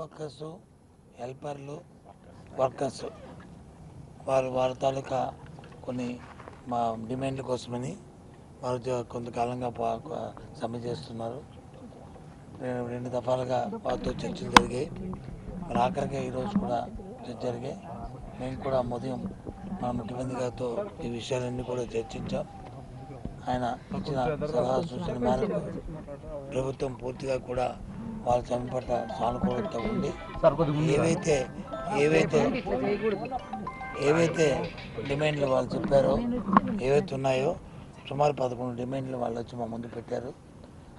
Workers, హెల్పర్లు, workers వారి తాలూకా కొన్ని మా డిమాండ్ల కోసమని వారు కొంతకాలంగా సమ్మె చేస్తున్నారు. 2 దఫాలుగా వారితో చర్చలు జరిగాయి. మరి ఆఖరిగా ఈరోజు కూడా చర్చ జరిగాయి. మేము కూడా ఉదయం మన ముఖ్యమంత్రి గారితో ఈ విషయాలన్నీ కూడా చర్చించాం. ఆయన ఇచ్చిన సలహా సూచన మేరకు ప్రభుత్వం పూర్తిగా కూడా వాళ్ళ సమ్మె పట్ల సానుకూలత ఉండి ఏవైతే డిమాండ్లు వాళ్ళు చెప్పారో, ఏవైతే ఉన్నాయో సుమారు 11 డిమాండ్లు వాళ్ళు వచ్చి మా ముందు పెట్టారు.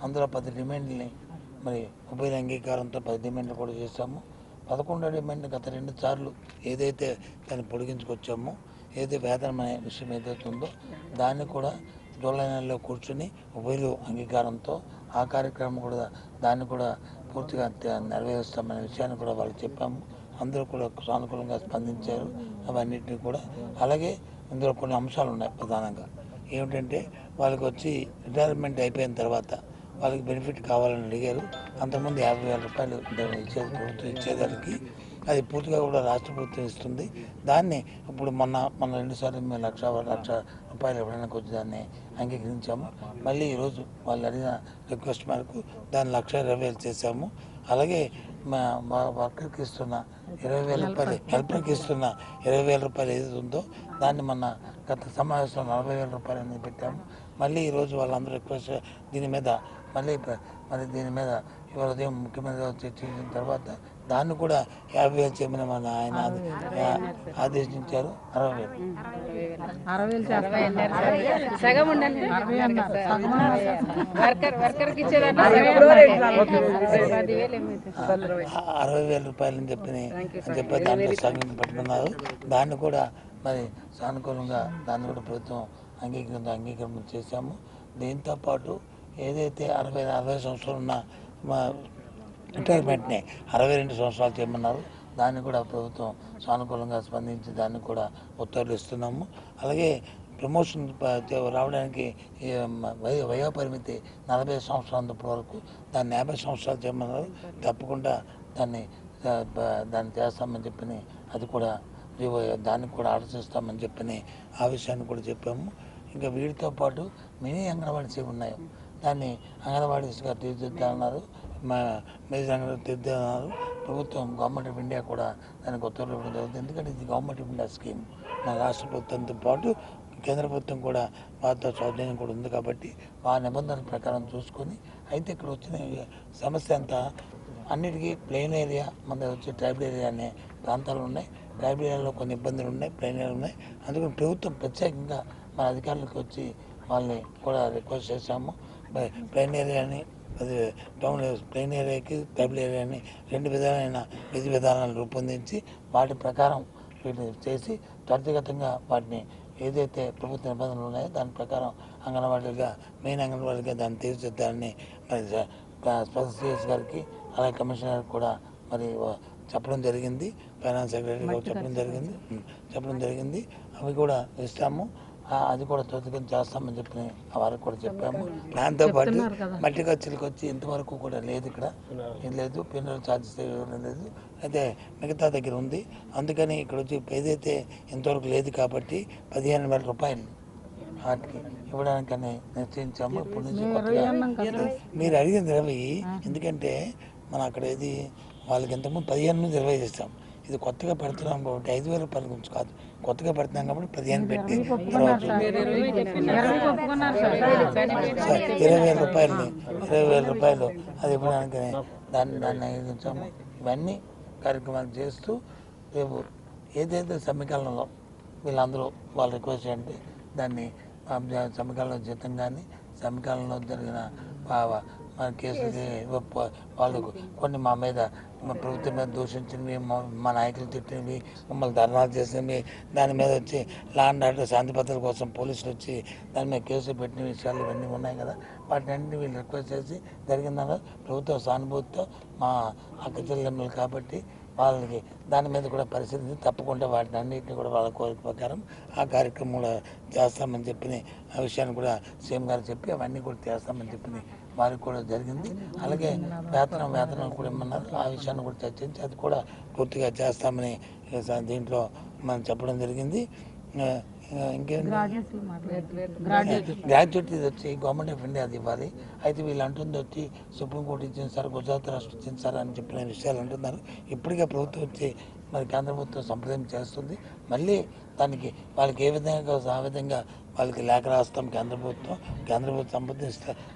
అందులో 10 డిమాండ్లని మరి ఉభయ అంగీకారంతో 10 డిమాండ్లు కూడా చేశాము. 11 డిమాండ్లు గత 2 సార్లు ఏదైతే దాన్ని పొడిగించుకొచ్చామో, ఏదైతే వేతనం అనే విషయం ఏదైతే ఉందో దాన్ని కూడా జూలై నెలలో కూర్చుని ఉభయలు అంగీకారంతో ఆ కార్యక్రమం కూడా దాన్ని కూడా పూర్తిగా నెరవేరుస్తామనే విషయాన్ని కూడా వాళ్ళకి చెప్పాము. అందరూ కూడా సానుకూలంగా స్పందించారు అవన్నిటిని కూడా. అలాగే ఇందులో కొన్ని అంశాలు ఉన్నాయి. ప్రధానంగా ఏమిటంటే వాళ్ళకి వచ్చి రిటైర్మెంట్ అయిపోయిన తర్వాత వాళ్ళకి బెనిఫిట్ కావాలని అడిగారు. అంతకుముందు 50,000 రూపాయలు ఇచ్చేది ప్రభుత్వం ఇచ్చేదానికి, అది పూర్తిగా కూడా రాష్ట్ర ప్రభుత్వం ఇస్తుంది. దాన్ని ఇప్పుడు మొన్న 2 సార్లు మేము లక్ష రూపాయలు ఇవ్వడానికి వచ్చి దాన్ని అంగీకరించాము. మళ్ళీ ఈరోజు వాళ్ళు అడిగిన రిక్వెస్ట్ మేరకు దాన్ని 1,20,000 చేశాము. అలాగే మా వర్కర్కి ఇస్తున్న 20,000 రూపాయలు, హెల్పర్కి ఇస్తున్న 20,000 రూపాయలు ఏదైతే ఉందో దాన్ని మొన్న గత సమావేశంలో 40,000 రూపాయలు అనేది పెట్టాము. మళ్ళీ ఈరోజు వాళ్ళందరూ రిక్వెస్ట్ దీని మీద దీని మీద ఇవాళ ఉదయం ముఖ్యమంత్రి చర్చించిన తర్వాత దాన్ని కూడా 50,000 చేయమని మన ఆయన ఆదేశించారు. 60,000 రూపాయలని చెప్పి దాంట్లో సగం పెట్టమన్నారు. దాన్ని కూడా మరి సానుకూలంగా దాన్ని కూడా ప్రభుత్వం అంగీకరణ చేశాము. దీంతోపాటు ఏదైతే 60 సంవత్సరాలు ఉన్న మా రిటైర్మెంట్ని 62 సంవత్సరాలు చేయమన్నారు. దాన్ని కూడా ప్రభుత్వం సానుకూలంగా స్పందించి దాన్ని కూడా ఉత్తర్వులు ఇస్తున్నాము. అలాగే ప్రమోషన్ రావడానికి వయోపరిమితి 40 సంవత్సరాల వరకు దాన్ని 50 సంవత్సరాలు చేయమన్నారు. తప్పకుండా దాన్ని చేస్తామని చెప్పని అది కూడా దాన్ని కూడా ఆలోచిస్తామని చెప్పని ఆ విషయాన్ని కూడా చెప్పాము. ఇంకా వీటితో పాటు మినీ అంగన్వాడీస్ ఉన్నాయో దాన్ని అంగన్వాడీస్గా తీర్చిదిద్దామన్నారు. మేజర్ అంగన్వాడీ తీర్చిదిద్దామన్నారు. ప్రభుత్వం గవర్నమెంట్ ఆఫ్ ఇండియా కూడా దానికి ఉత్తర్వులు ఇవ్వడం జరుగుతుంది. ఎందుకంటే ఇది గవర్నమెంట్ ఆఫ్ ఇండియా స్కీమ్. మన రాష్ట్ర ప్రభుత్వంతో పాటు కేంద్ర ప్రభుత్వం కూడా వారితో సౌజన్యం కూడా ఉంది కాబట్టి ఆ నిబంధనల ప్రకారం చూసుకొని అయితే ఇక్కడ వచ్చిన సమస్య అంతా అన్నిటికీ ప్లెయిన్ ఏరియా, మన వచ్చి ట్రైబల్ ఏరియా అనే ప్రాంతాలు ఉన్నాయి. ట్రైబల్ ఏరియాలో కొన్ని ఇబ్బందులు ఉన్నాయి, ప్లెయిన్ ఏరియా ఉన్నాయి. అందుకని ప్రభుత్వం ప్రత్యేకంగా మన అధికారులకు వచ్చి వాళ్ళని కూడా రిక్వెస్ట్ చేశాము. ప్లెయిన్ ఏరియాని టౌన్ ప్లెయిన్ ఏరియాకి ట్రైబల్ ఏరియాని 2 విధాలైన విధి విధానాలు రూపొందించి వాటి ప్రకారం వీటిని చేసి త్వరితగతంగా వాటిని ఏదైతే ప్రభుత్వ నిబంధనలు ఉన్నాయో దాని ప్రకారం అంగన్వాడీగా మెయిన్ అంగన్వాడీగా దాన్ని తీర్చిదిద్దాలని మరి స్పెషల్ సిఎస్ గారికి అలాగే కమిషనర్ గారికి కూడా మరి చెప్పడం జరిగింది. ఫైనాన్స్ సెక్రటరీ చెప్పడం జరిగింది. అవి కూడా ఇస్తాము. అది కూడా త్వరితగతిన చేస్తామని చెప్పి వారికి కూడా చెప్పాము. దాంతోపాటు మట్టి ఖర్చులకు వచ్చి ఇంతవరకు కూడా లేదు, ఇక్కడ ఏం లేదు, పిల్లలు ఛార్జెస్ లేదు. అయితే మిగతా దగ్గర ఉంది. అందుకని ఇక్కడ వచ్చి ఏదైతే ఇంతవరకు లేదు కాబట్టి 15,000 రూపాయలు వాటికి ఇవ్వడానికని నిశ్చయించాము. ఇప్పటి నుంచి కొత్తగా మీరు అడిగింది 20, ఎందుకంటే మనం అక్కడ ఏది వాళ్ళకి ఇంతకుముందు 15 నుంచి 20 చేస్తాం. ఇది కొత్తగా పెడుతున్నాం కాబట్టి 5,000 రూపాయల గురించి కాదు, కొత్తగా పెడుతున్నాం కాబట్టి 15 పెట్టి 20,000 రూపాయలు అది ఇవ్వడానికి దాన్ని అంగీకరించాము. ఇవన్నీ కార్యక్రమాలు చేస్తూ రేపు ఏదైతే సమ్మెకాలంలో వీళ్ళందరూ వాళ్ళు రిక్వెస్ట్ చేయండి దాన్ని సమ్మెకాలంలో జీతం కానీ సమ్మెకాలంలో జరిగిన మన కేసులకి వాళ్ళు కొన్ని మా మీద ప్రభుత్వం మీద దూషించినవి, మా నాయకులు తిట్టినవి, మమ్మల్ని ధర్నాలు చేసినవి, దాని మీద వచ్చి లా అండ్ ఆర్డర్ శాంతి భద్రతల కోసం పోలీసులు వచ్చి దాని మీద కేసులు పెట్టిన విషయాలు ఇవన్నీ ఉన్నాయి కదా. వాటిని అన్నింటినీ వీళ్ళు రిక్వెస్ట్ చేసి జరిగిందన్న ప్రభుత్వ సానుభూతితో మా అక్క చెల్లెమ్మలు కాబట్టి వాళ్ళకి దాని మీద కూడా పరిశీలించి తప్పకుండా వాటిని అన్నింటినీ కూడా వాళ్ళ కోరిక ప్రకారం ఆ కార్యక్రమం కూడా చేస్తామని చెప్పి ఆ విషయాన్ని కూడా సీఎం గారు చెప్పి అవన్నీ కూడా చేస్తామని చెప్పి వారికి కూడా జరిగింది. అలాగే వేతనం కూడా ఇమ్మన్నారు. ఆ విషయాన్ని కూడా చర్చించి అది కూడా పూర్తిగా చేస్తామని దీంట్లో మనం చెప్పడం జరిగింది. ఇంకేంటి గ్రాడ్యుయేట్ వచ్చి గవర్నమెంట్ ఆఫ్ ఇండియా అది ఇవ్వాలి. అయితే వీళ్ళు అంటుంది వచ్చి సుప్రీంకోర్టు ఇచ్చింది సార్, గుజరాత్ రాష్ట్రం ఇచ్చింది సార్ అని చెప్పిన విషయాలు అంటున్నారు. ఇప్పటికే ప్రభుత్వం వచ్చి మరి కేంద్ర ప్రభుత్వం సంప్రదాయం చేస్తుంది. మళ్ళీ దానికి వాళ్ళకి ఏ విధంగా ఆ విధంగా వాళ్ళకి లేఖ రాస్తాం. కేంద్ర ప్రభుత్వం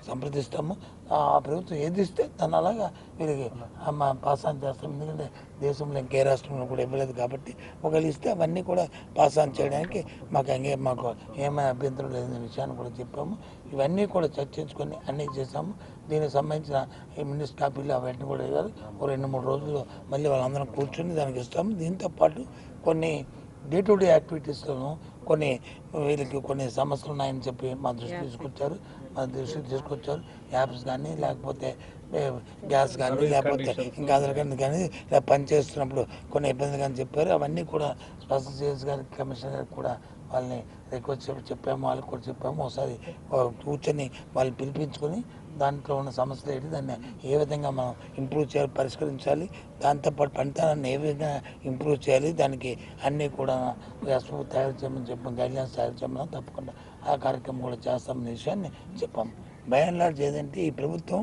సంప్రదిస్తాము. ఆ ప్రభుత్వం ఏది ఇస్తే దాన్ని అలాగా వీళ్ళకి పాస్ ఆన్ చేస్తాం. ఎందుకంటే దేశంలో ఇంకే రాష్ట్రంలో కూడా ఇవ్వలేదు కాబట్టి ఒకవేళ ఇస్తే అవన్నీ కూడా పాస్ ఆన్ చేయడానికి మాకు ఏమైనా అభ్యంతరం లేదనే విషయాన్ని కూడా చెప్పాము. ఇవన్నీ కూడా చర్చించుకొని అన్నీ చేసాము. దీనికి సంబంధించిన ఈ మినిస్టర్ కాపీలు అవన్నీ కూడా ఇవ్వాలి. 2-3 రోజుల్లో మళ్ళీ వాళ్ళందరం కూర్చొని దానికి ఇస్తాము. దీంతోపాటు కొన్ని డే టు డే యాక్టివిటీస్లోనూ వీళ్ళకి కొన్ని సమస్యలు ఉన్నాయని చెప్పి మా దృష్టికి తీసుకొచ్చారు. యాప్స్ కానీ లేకపోతే గ్యాస్ కానీ లేకపోతే ఇంకా ఆధార్ కార్డు కానీ పనిచేస్తున్నప్పుడు కొన్ని ఇబ్బందులు కానీ చెప్పారు. అవన్నీ కూడా స్పెషల్ సిఎస్ గారికి, కమిషనర్ గారికి కూడా వాళ్ళని రిక్వెస్ట్ చెప్పాము. వాళ్ళకి కూడా చెప్పాము. ఒకసారి కూర్చొని వాళ్ళు పిలిపించుకొని దాంట్లో ఉన్న సమస్యలు ఏంటి, దాన్ని ఏ విధంగా మనం ఇంప్రూవ్ చేయాలి, పరిష్కరించాలి, దాంతోపాటు పనితనాన్ని ఏ విధంగా ఇంప్రూవ్ చేయాలి, దానికి అన్నీ కూడా ఎస్ఓ తయారు చేయమని చెప్పాం, గైడ్లైన్స్ తయారు చేయమని తప్పకుండా ఆ కార్యక్రమం కూడా చేస్తామనే విషయాన్ని చెప్పాం. బై అండ్ లార్జ్ ఏదంటే ఈ ప్రభుత్వం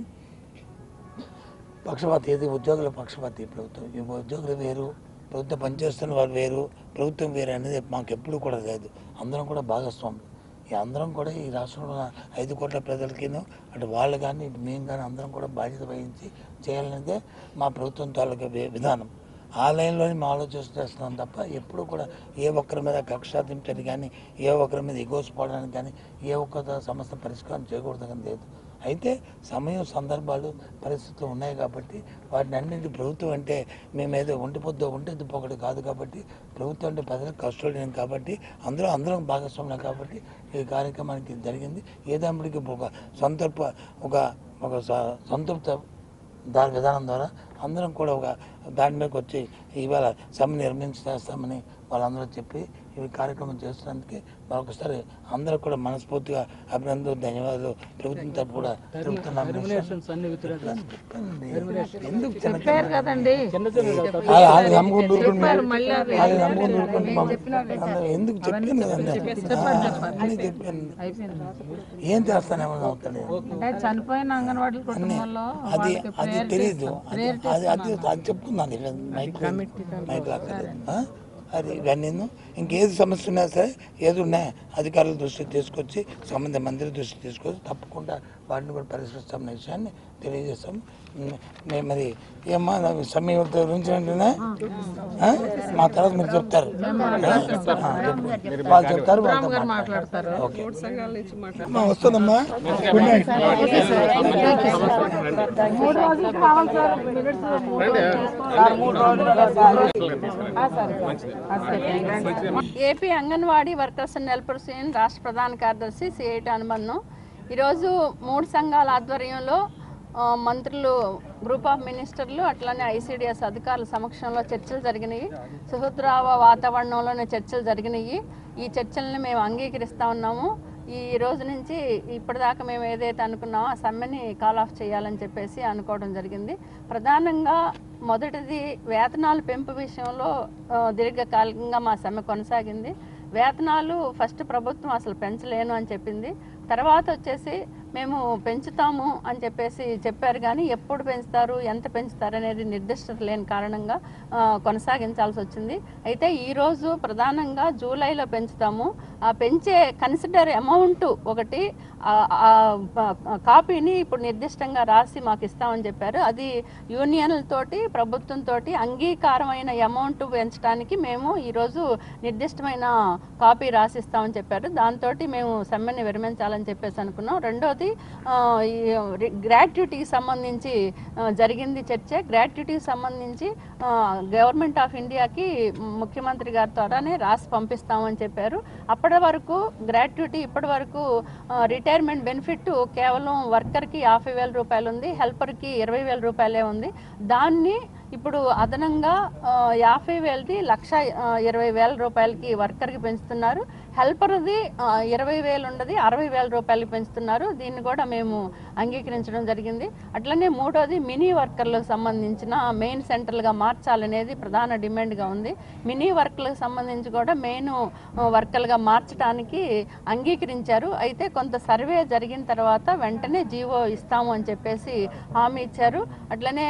పక్షపాతి, ఏది ఉద్యోగుల పక్షపాతి ప్రభుత్వం. ఈ ఉద్యోగులు వేరు, ప్రభుత్వం పనిచేస్తున్న వాళ్ళు వేరు, ప్రభుత్వం వేరు అనేది మాకు ఎప్పుడు కూడా లేదు. అందరం కూడా భాగస్వాములు. ఈ అందరం కూడా ఈ రాష్ట్రంలో 5 కోట్ల ప్రజలకి అటు వాళ్ళు కానీ ఇటు మేము కానీ అందరం కూడా బాధ్యత వహించి చేయాలనేదే మా ప్రభుత్వం తాలూకా విధానం. ఆ లైన్లోనే మేము ఆలోచిస్తున్నాం తప్ప ఎప్పుడు కూడా ఏ ఒక్కరి మీద కక్ష సాధించడానికి కానీ, ఏ ఒక్కరి మీద ఎగోసిపోవడానికి కానీ, ఏ ఒక్క సమస్య పరిష్కారం చేయకూడదని లేదు. అయితే సమయం, సందర్భాలు, పరిస్థితులు ఉన్నాయి కాబట్టి వాటిని అన్నింటి ప్రభుత్వం అంటే మేమేదో ఒంటి పొగడు కాదు కాబట్టి ప్రభుత్వం అంటే ప్రజలకు కష్టపడినాం కాబట్టి అందరం భాగస్వామ్యం కాబట్టి ఈ కార్యక్రమానికి జరిగింది. ఏదప్పటికీ ఒక సంతృప్త దాని విధానం ద్వారా అందరం కూడా ఒక దాని మీదకి వచ్చి ఇవాళ సమ్మె నిర్మించేస్తామని వాళ్ళందరూ చెప్పి ఈ కార్యక్రమం చేస్తున్నందుకే మరొకసారి అందరూ కూడా మనస్ఫూర్తిగా అభినందనలు, ధన్యవాదాలు. ప్రభుత్వం తరపు కూడా తెలుపుతున్నాం. ఎందుకు చెప్పాను ఏం చేస్తానేమన్నా అవుతాను అది తెలీదు. అది చెప్తున్నాను అది ఇవన్నీ. ఇంకేది సమస్య ఉన్నా సరే ఏది ఉన్నా అధికారుల దృష్టికి తీసుకొచ్చి సంబంధిత మంత్రి దృష్టికి తీసుకొచ్చి తప్పకుండా వాటిని కూడా పరిష్కరిస్తామనే విషయాన్ని తెలియజేస్తాం. మరి ఏమ్మా సమయం గురించి అంటున్నా మా తర్వాత మీరు చెప్తారు, వాళ్ళు చెప్తారు, ఓకే వస్తుందమ్మా. Good night. AP anganwadi workers and helpers union రాష్ట్ర ప్రధాన కార్యదర్శి సిఐటి అనుబంధం. ఈరోజు 3 సంఘాల ఆధ్వర్యంలో మంత్రులు, గ్రూప్ ఆఫ్ మినిస్టర్లు, అట్లానే ఐసిడిఎస్ అధికారుల సమక్షంలో చర్చలు జరిగినాయి. సుహృద్రావ వాతావరణంలోనే చర్చలు జరిగినాయి. ఈ చర్చల్ని మేము అంగీకరిస్తూ ఉన్నాము. ఈ రోజు నుంచి ఇప్పటిదాకా మేము ఏదైతే అనుకున్నామో ఆ సమ్మెని కాల్ ఆఫ్ చేయాలని చెప్పేసి అనుకోవడం జరిగింది. ప్రధానంగా మొదటిది వేతనాల పెంపు విషయంలో దీర్ఘకాలికంగా మా సమ్మె కొనసాగింది. వేతనాలు ఫస్ట్ ప్రభుత్వం అసలు పెంచలేను అని చెప్పింది. తర్వాత వచ్చేసి మేము పెంచుతాము అని చెప్పేసి చెప్పారు, కానీ ఎప్పుడు పెంచుతారు, ఎంత పెంచుతారు అనేది నిర్దిష్టత లేని కారణంగా కొనసాగించాల్సి వచ్చింది. అయితే ఈరోజు ప్రధానంగా జూలైలో పెంచుతాము. ఆ పెంచే కన్సిడర్ అమౌంట్ ఒకటి కాపీని ఇప్పుడు నిర్దిష్టంగా రాసి మాకు ఇస్తామని చెప్పారు. అది యూనియన్లతోటి, ప్రభుత్వంతో అంగీకారమైన అమౌంట్ పెంచడానికి మేము ఈరోజు నిర్దిష్టమైన కాపీ రాసిస్తామని చెప్పారు. దాంతో మేము సమ్మెని విరమించాలని చెప్పేసి అనుకున్నాం. రెండోది గ్రాట్యుటీకి సంబంధించి జరిగింది చర్చ. గ్రాట్యుటీకి సంబంధించి గవర్నమెంట్ ఆఫ్ ఇండియాకి ముఖ్యమంత్రి గారి ద్వారానే రాసి పంపిస్తామని చెప్పారు. అప్పటి వరకు గ్రాట్యుటీ, ఇప్పటి వరకు రిటైర్మెంట్ బెనిఫిట్ కేవలం వర్కర్కి 50,000 రూపాయలు ఉంది, హెల్పర్కి 20,000 రూపాయలే ఉంది. దాన్ని ఇప్పుడు అదనంగా 50,000ది 1,20,000 రూపాయలకి వర్కర్కి పెంచుతున్నారు, హెల్పర్ది 20,000 ఉండదు 60,000 రూపాయలు పెంచుతున్నారు. దీన్ని కూడా మేము అంగీకరించడం జరిగింది. అట్లనే మూడోది మినీ వర్కర్లకు సంబంధించిన మెయిన్ సెంటర్లుగా మార్చాలనేది ప్రధాన డిమాండ్గా ఉంది. మినీ వర్కర్లకు సంబంధించి కూడా మెయిన్ వర్కర్లుగా మార్చడానికి అంగీకరించారు. అయితే కొంత సర్వే జరిగిన తర్వాత వెంటనే జీవో ఇస్తాము అని చెప్పేసి హామీ ఇచ్చారు. అట్లనే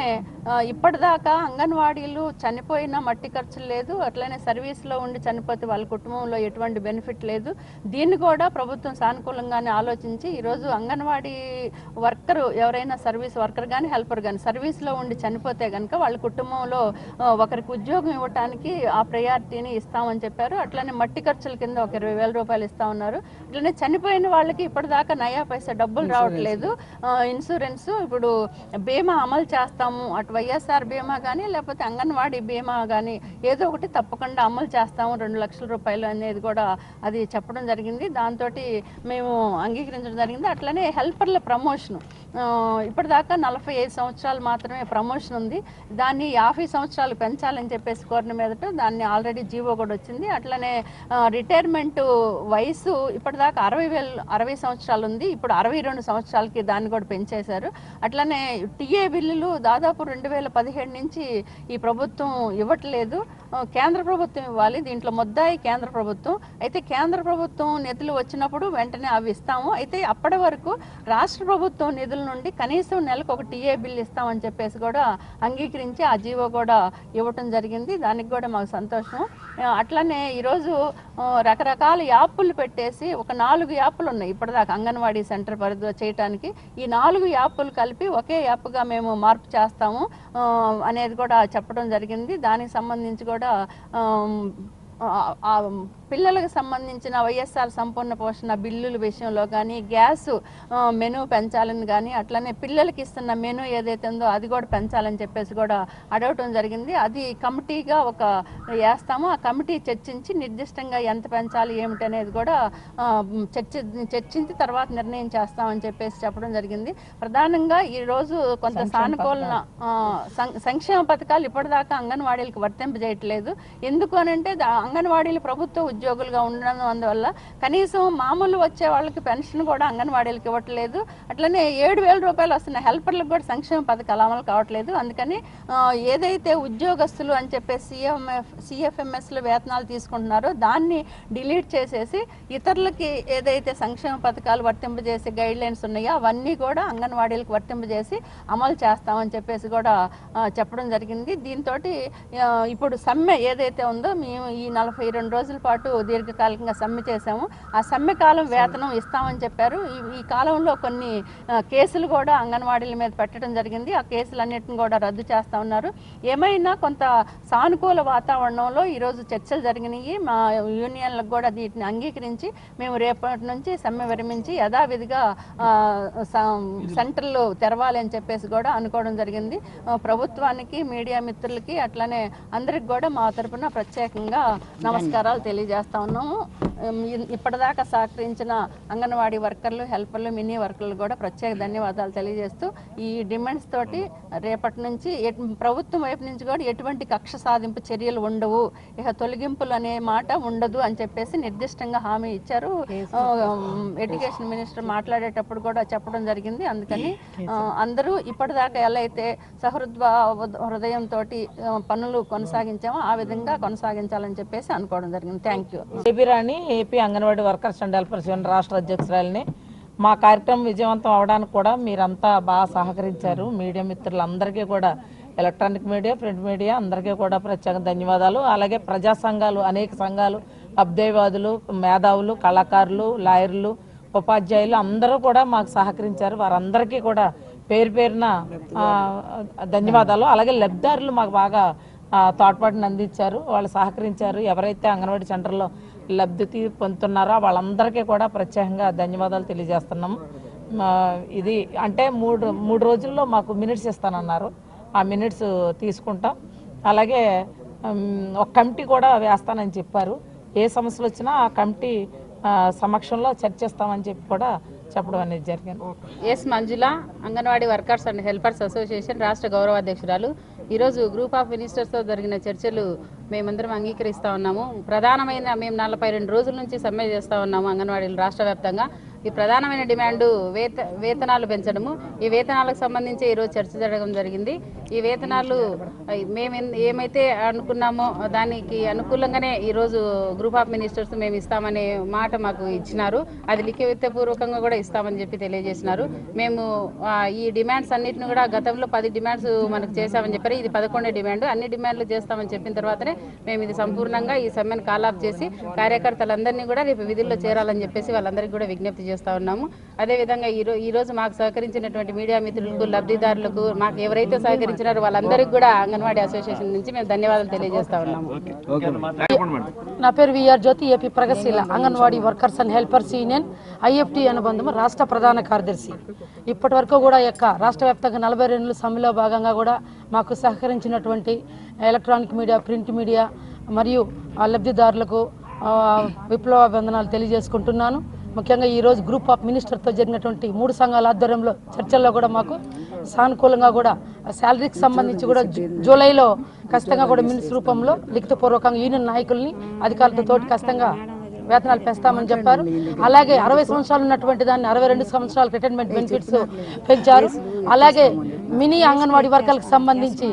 ఇప్పటిదాకా అంగన్వాడీలు చనిపోయిన మట్టి ఖర్చులు లేదు, అట్లనే సర్వీస్లో ఉండి చనిపోతే వాళ్ళ కుటుంబంలో ఎటువంటి బెనిఫిట్ లేదు. దీన్ని కూడా ప్రభుత్వం సానుకూలంగానే ఆలోచించి ఈరోజు అంగన్వాడీ వర్కరు ఎవరైనా సర్వీస్ వర్కర్ కానీ హెల్పర్ కానీ సర్వీస్లో ఉండి చనిపోతే కనుక వాళ్ళ కుటుంబంలో ఒకరికి ఉద్యోగం ఇవ్వడానికి ఆ ప్రయారిటీని ఇస్తామని చెప్పారు. అట్లనే మట్టి ఖర్చుల కింద ఒక 20,000 రూపాయలు ఇస్తా ఉన్నారు. అట్లనే చనిపోయిన వాళ్ళకి ఇప్పటిదాకా నయా పైసా డబ్బులు రావట్లేదు. ఇన్సూరెన్స్ ఇప్పుడు బీమా అమలు చేస్తాము, అటు వైఎస్ఆర్ బీమా కానీ లేకపోతే అంగన్వాడీ బీమా కానీ ఏదో ఒకటి తప్పకుండా అమలు చేస్తాము 2 లక్షల రూపాయలు అనేది కూడా అది చెప్పడం జరిగింది. దాంతో మేము అంగీకరించడం జరిగింది. అట్లనే హెల్పర్ల ప్రమోషన్ ఇప్పటిదాకా 45 సంవత్సరాలు మాత్రమే ప్రమోషన్ ఉంది. దాన్ని 50 సంవత్సరాలు పెంచాలని చెప్పేసి కోరిన మీదట దాన్ని ఆల్రెడీ జీవో కూడా వచ్చింది. అట్లనే రిటైర్మెంట్ వయసు ఇప్పటిదాకా 60 సంవత్సరాలు ఉంది, ఇప్పుడు 62 సంవత్సరాలకి దాన్ని కూడా పెంచేశారు. అట్లనే టీఏ బిల్లులు దాదాపు 2017 నుంచి ఈ ప్రభుత్వం ఇవ్వట్లేదు, కేంద్ర ప్రభుత్వం ఇవ్వాలి. దీంట్లో ముద్దాయి కేంద్ర ప్రభుత్వం. అయితే కేంద్ర ప్రభుత్వం నిధులు వచ్చినప్పుడు వెంటనే అవి ఇస్తాము. అయితే అప్పటి వరకు రాష్ట్ర ప్రభుత్వం నిధుల నుండి కనీసం నెలకు ఒక టీఏ బిల్ ఇస్తామని చెప్పేసి కూడా అంగీకరించి ఆ జీవో కూడా ఇవ్వటం జరిగింది. దానికి కూడా మాకు సంతోషం. అట్లనే ఈరోజు రకరకాల యాప్లు పెట్టేసి ఒక 4 యాప్లు ఉన్నాయి ఇప్పటిదాకా అంగన్వాడీ సెంటర్ పరిధిలో చేయడానికి. ఈ 4 యాప్లు కలిపి ఒకే యాప్గా మేము మార్పు చేస్తాము అనేది కూడా చెప్పడం జరిగింది. దానికి సంబంధించి కూడా పిల్లలకు సంబంధించిన వైఎస్ఆర్ సంపూర్ణ పోషణ బిల్లుల విషయంలో కానీ గ్యాస్ మెనూ పెంచాలని కానీ అట్లనే పిల్లలకి ఇస్తున్న మెనూ ఏదైతే ఉందో అది కూడా పెంచాలని చెప్పేసి కూడా అడగటం జరిగింది. అది కమిటీగా ఒక వేస్తాము, ఆ కమిటీ చర్చించి నిర్దిష్టంగా ఎంత పెంచాలి ఏమిటి అనేది కూడా చర్చించి తర్వాత నిర్ణయం చేస్తామని చెప్పేసి చెప్పడం జరిగింది. ప్రధానంగా ఈరోజు కొంత సానుకూల సంక్షేమ పథకాలు ఇప్పటిదాకా అంగన్వాడీలకు వర్తింపజేయట్లేదు. ఎందుకు అనంటే అంగన్వాడీలు ప్రభుత్వ ఉద్యోగులుగా ఉండడం అందువల్ల కనీసం మామూలు వచ్చే వాళ్ళకి పెన్షన్ కూడా అంగన్వాడీలకు ఇవ్వట్లేదు. అట్లనే 7,000 రూపాయలు వస్తున్న హెల్పర్లకు కూడా సంక్షేమ పథకాలు అమలు కావట్లేదు. అందుకని ఏదైతే ఉద్యోగస్తులు అని చెప్పేసి సిఎఫ్ఎంఎస్లు వేతనాలు తీసుకుంటున్నారో దాన్ని డిలీట్ చేసేసి ఇతరులకి ఏదైతే సంక్షేమ పథకాలు వర్తింపజేసే గైడ్ లైన్స్ ఉన్నాయో అవన్నీ కూడా అంగన్వాడీలకు వర్తింపజేసి అమలు చేస్తామని చెప్పేసి కూడా చెప్పడం జరిగింది. దీంతో ఇప్పుడు సమ్మె ఏదైతే ఉందో మేము ఈ 42 రోజుల పాటు దీర్ఘకాలికంగా సమ్మె చేశాము. ఆ సమ్మె కాలం వేతనం ఇస్తామని చెప్పారు. ఈ కాలంలో కొన్ని కేసులు కూడా అంగన్వాడీల మీద పెట్టడం జరిగింది. ఆ కేసులన్నిటిని కూడా రద్దు చేస్తా ఉన్నారు. ఏమైనా కొంత సానుకూల వాతావరణంలో ఈరోజు చర్చలు జరిగినాయి. మా యూనియన్లకు కూడా వీటిని అంగీకరించి మేము రేపటి నుంచి సమ్మె విరమించి యథావిధిగా సెంటర్లు తెరవాలి అని చెప్పేసి కూడా అనుకోవడం జరిగింది. ప్రభుత్వానికి మీడియా మిత్రులకి అట్లనే అందరికి కూడా మా తరపున ప్రత్యేకంగా నమస్కారాలు తెలియజేస్తా ఉన్నాము. ఇప్పటిదాకా సహకరించిన అంగన్వాడీ వర్కర్లు హెల్పర్లు మినీ వర్కర్లు కూడా ప్రత్యేక ధన్యవాదాలు తెలియజేస్తూ ఈ డిమాండ్స్ తోటి రేపటి నుంచి ప్రభుత్వం వైపు నుంచి కూడా ఎటువంటి కక్ష సాధింపు చర్యలు ఉండవు, ఇక తొలగింపులు అనే మాట ఉండదు అని చెప్పేసి నిర్దిష్టంగా హామీ ఇచ్చారు. ఎడ్యుకేషన్ మినిస్టర్ మాట్లాడేటప్పుడు కూడా చెప్పడం జరిగింది. అందుకని అందరూ ఇప్పటిదాకా ఎలా అయితే హృదయంతో పనులు కొనసాగించామో ఆ విధంగా కొనసాగించాలని చెప్పేసి అనుకోవడం జరిగింది. Thank you. AP anganwadi workers and helpers union రాష్ట్ర అధ్యక్షురాలిని. మా కార్యక్రమం విజయవంతం అవడానికి కూడా మీరంతా బాగా సహకరించారు. మీడియా మిత్రులందరికీ కూడా ఎలక్ట్రానిక్ మీడియా ప్రింట్ మీడియా అందరికీ కూడా ప్రత్యేక ధన్యవాదాలు. అలాగే ప్రజా సంఘాలు అనేక సంఘాలు అభ్యుదయవాదులు మేధావులు కళాకారులు లాయర్లు ఉపాధ్యాయులు అందరూ కూడా మాకు సహకరించారు. వారందరికీ కూడా పేరు పేరున ధన్యవాదాలు. అలాగే లబ్ధిదారులు మాకు బాగా తోడ్పాటును అందించారు, వాళ్ళు సహకరించారు. ఎవరైతే అంగన్వాడీ సెంటర్లో లబ్ధి పొందుతున్నారో వాళ్ళందరికీ కూడా ప్రత్యేకంగా ధన్యవాదాలు తెలియజేస్తున్నాము. ఇది అంటే మూడు రోజుల్లో మాకు మినిట్స్ ఇస్తానన్నారు. ఆ మినిట్స్ తీసుకుంటాం. అలాగే ఒక కమిటీ కూడా వేస్తానని చెప్పారు. ఏ సమస్యలు వచ్చినా ఆ కమిటీ సమక్షంలో చర్చిస్తామని చెప్పి కూడా చెప్పడం అనేది జరిగింది. S Manjula, anganwadi workers and helpers association రాష్ట్ర గౌరవ అధ్యక్షురాలు. ఈరోజు గ్రూప్ ఆఫ్ మినిస్టర్స్తో జరిగిన చర్చలు మేమందరం అంగీకరిస్తూ ఉన్నాము. ప్రధానమైన మేము 42 రోజుల నుంచి సమ్మె చేస్తూ ఉన్నాము అంగన్వాడీలు రాష్ట్ర వ్యాప్తంగా. ఈ ప్రధానమైన డిమాండ్ వేతనాలు పెంచడము. ఈ వేతనాలకు సంబంధించి ఈరోజు చర్చ జరగడం జరిగింది. ఈ వేతనాలు మేము ఏమైతే అనుకున్నామో దానికి అనుకూలంగానే ఈరోజు గ్రూప్ ఆఫ్ మినిస్టర్స్ మేము ఇస్తామనే మాట మాకు ఇచ్చినారు. అది లిఖితపూర్వకంగా కూడా ఇస్తామని చెప్పి తెలియజేసినారు. మేము ఈ డిమాండ్స్ అన్నిటిని కూడా గతంలో 10 డిమాండ్స్ మనకు చేశామని చెప్పారు. ఇది 11వ డిమాండ్. అన్ని డిమాండ్లు చేస్తామని చెప్పిన తర్వాతనే మేము ఇది సంపూర్ణంగా ఈ సమ్మెను కాలాప్ చేసి కార్యకర్తలందరినీ కూడా రేపు విధుల్లో చేరాలని చెప్పేసి వాళ్ళందరికీ కూడా విజ్ఞప్తి చేస్తా ఉన్నాము. అదేవిధంగా ఈ రోజు మాకు సహకరించినటువంటి మీడియా మిత్రులకు, లబ్ధిదారులకు, మాకు ఎవరైతే సహకరించినారో వాళ్ళందరికీ కూడా అంగన్వాడీ అసోసియేషన్ నుంచి మేము ధన్యవాదాలు తెలియజేస్తా ఉన్నాము. నా పేరు విఆర్ జ్యోతి, ఏపీ ప్రగతిశీల anganwadi workers and helpers union IFT అనుబంధం రాష్ట్ర ప్రధాన కార్యదర్శి. ఇప్పటి వరకు కూడా రాష్ట్ర వ్యాప్తంగా 42 సమ్మెలో భాగంగా కూడా మాకు సహకరించినటువంటి ఎలక్ట్రానిక్ మీడియా, ప్రింట్ మీడియా మరియు లబ్ధిదారులకు విప్లవాభివందనాలు తెలియజేసుకుంటున్నాను. ముఖ్యంగా ఈరోజు గ్రూప్ ఆఫ్ మినిస్టర్తో జరిగినటువంటి 3 సంఘాల ఆధ్వర్యంలో చర్చల్లో కూడా మాకు సానుకూలంగా కూడా శాలరీకి సంబంధించి కూడా జూలైలో ఖచ్చితంగా కూడా మినిట్స్ రూపంలో లిఖితపూర్వకంగా యూనియన్ నాయకుల్ని అధికారులతో ఖచ్చితంగా వేతనాలు పెంచుతామని చెప్పారు. అలాగే 60 సంవత్సరాలు ఉన్నటువంటి దాన్ని 62 సంవత్సరాల రిటైర్మెంట్ బెనిఫిట్స్ పెంచారు. అలాగే మినీ అంగన్వాడీ వర్గాలకు సంబంధించి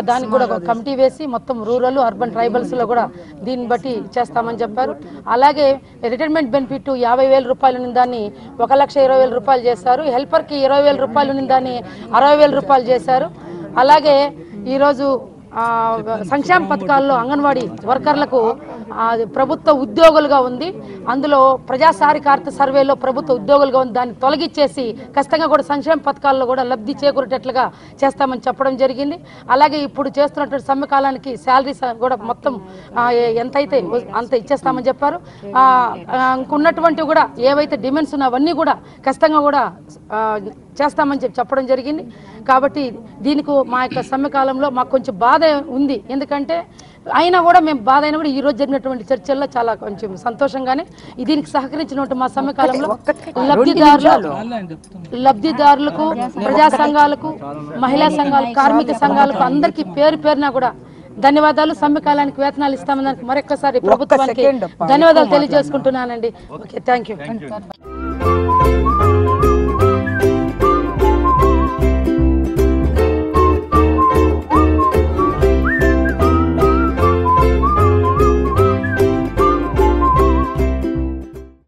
దానికి కూడా ఒక కమిటీ వేసి మొత్తం రూరల్, అర్బన్, ట్రైబల్స్లో కూడా దీన్ని బట్టి చేస్తామని చెప్పారు. అలాగే రిటైర్మెంట్ బెనిఫిట్ 50,000 రూపాయలు ఉన్న దాన్ని 1,20,000 రూపాయలు చేశారు. హెల్పర్కి 20,000 రూపాయలు ఉన్న దాన్ని 60,000 రూపాయలు చేశారు. అలాగే ఈరోజు సంక్షేమ పథకాల్లో అంగన్వాడీ వర్కర్లకు ప్రభుత్వ ఉద్యోగులుగా ఉంది. అందులో ప్రజాసారికార్త సర్వేలో ప్రభుత్వ ఉద్యోగులుగా ఉంది. దాన్ని తొలగించేసి ఖచ్చితంగా కూడా సంక్షేమ పథకాల్లో కూడా లబ్ధి చేకూరేటట్లుగా చేస్తామని చెప్పడం జరిగింది. అలాగే ఇప్పుడు చేస్తున్నటువంటి సమ్మె కాలానికి శాలరీస్ కూడా మొత్తం ఎంతైతే అంత ఇచ్చేస్తామని చెప్పారు. ఇంకున్నటువంటి కూడా ఏవైతే డిమాండ్స్ ఉన్నాయో అవన్నీ కూడా ఖచ్చితంగా కూడా చేస్తామని చెప్పడం జరిగింది. కాబట్టి దీనికి మా యొక్క సమ్మె కాలంలో మాకు కొంచెం బాధ ఉంది. ఎందుకంటే అయినా కూడా మేము బాధ అయినా కూడా ఈ రోజు జరిగినటువంటి చర్చల్లో చాలా కొంచెం సంతోషంగానే దీనికి సహకరించినట్టు మా సమ్మె కాలంలో లబ్ధిదారులకు, ప్రజా సంఘాలకు, మహిళా సంఘాలు, కార్మిక సంఘాలకు అందరికీ పేరు పేరున కూడా ధన్యవాదాలు. సమ్మె కాలానికి వేతనాలు ఇస్తామని మరొకసారి ప్రభుత్వానికి ధన్యవాదాలు తెలియజేసుకుంటున్నానండి. Okay, thank you.